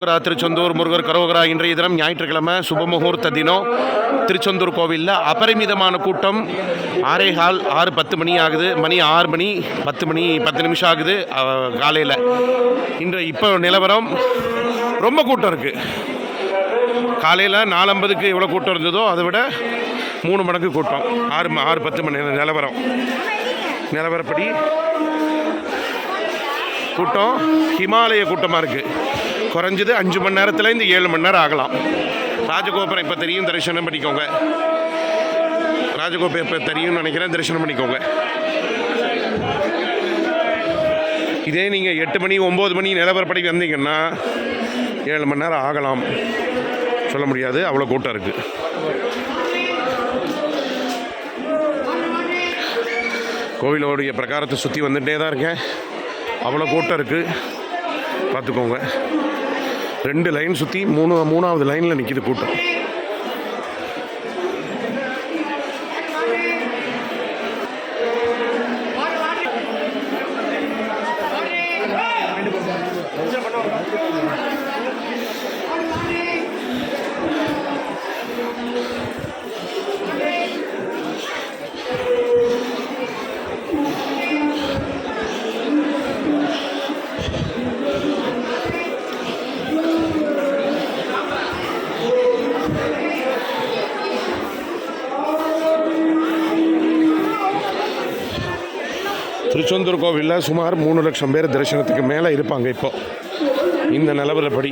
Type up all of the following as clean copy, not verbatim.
திருச்செந்தூர் முருகர் கரோகரா. இன்றைய தினம் ஞாயிற்றுக்கிழமை சுபமுகூர்த்த தினம். திருச்செந்தூர் கோவிலில் அபரிமிதமான கூட்டம். 6:15 6:10 மணி ஆகுது. மணி 6 மணி 10 மணி 10 நிமிஷம் ஆகுது காலையில். இப்போ நிலவரம் ரொம்ப கூட்டம் இருக்குது. காலையில் 4:50க்கு எவ்வளோ கூட்டம் இருந்ததோ அதை விட 3 மடங்கு கூட்டம். 6:10 மணி நிலவரப்படி கூட்டம் ஹிமாலய கூட்டமாக இருக்குது. குறைஞ்சது 5 மணி நேரத்தில் இந்த 7 மணி நேரம் ஆகலாம். ராஜகோபுரம் இப்போ தெரியும், தரிசனம் பண்ணிக்கோங்க. ராஜகோபுரம் இப்போ தெரியும்னு நினைக்கிறேன், தரிசனம் பண்ணிக்கோங்க. இதே நீங்கள் 8 மணி 9 மணி நிலவரப்படி வந்தீங்கன்னா 7 மணி நேரம் ஆகலாம். சொல்ல முடியாது, அவ்வளோ கூட்டம் இருக்குது. கோவிலோடைய பிரகாரத்தை சுற்றி வந்துகிட்டே தான் இருக்கேன். அவ்வளோ கூட்டம் இருக்குது, பார்த்துக்கோங்க. 2 லைன் சுற்றி மூணாவது லைனில் நிற்கிது கூட்டம். திருச்செந்தூர் கோவிலில் சுமார் 3 லட்சம் பேர் தரிசனத்துக்கு மேலே இருப்பாங்க. இப்போ இந்த நிலவரப்படி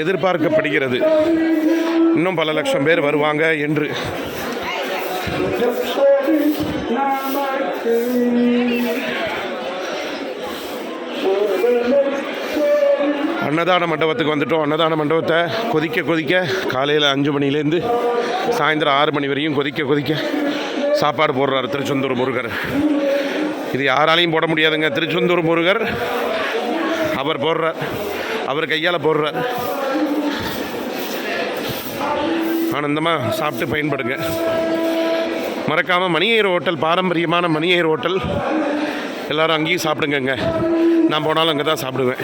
எதிர்பார்க்கப்படுகிறது இன்னும் பல லட்சம் பேர் வருவாங்க என்று. அன்னதான மண்டபத்துக்கு வந்துட்டோம். அன்னதான மண்டபத்தை கொதிக்க காலையில் 5 மணிலேருந்து சாயந்தரம் 6 மணி வரையும் கொதிக்க சாப்பாடு போடுறார் திருச்செந்தூர் முருகர். இது யாராலையும் போட முடியாதுங்க. திருச்செந்தூர் முருகர் அவர் போடுறார், அவர் கையால் போடுறார். ஆனந்தமாக சாப்பிட்டு பயன்படுங்க. மறக்காமல் மணியர் ஹோட்டல், பாரம்பரியமான மணியர் ஹோட்டல், எல்லோரும் அங்கேயும் சாப்பிடுங்கங்க. நான் போனாலும் அங்கே தான் சாப்பிடுவேன்.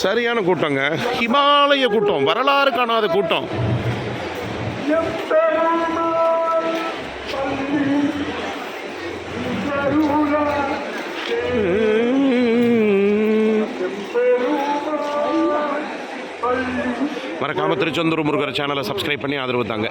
சரியான கூட்டங்க, ஹிமாலய கூட்டம், வரலாறு காணாத கூட்டம். மறக்காம திருச்செந்தூர் முருகர் சேனலை சப்ஸ்கிரைப் பண்ணி ஆதரவு தாங்க.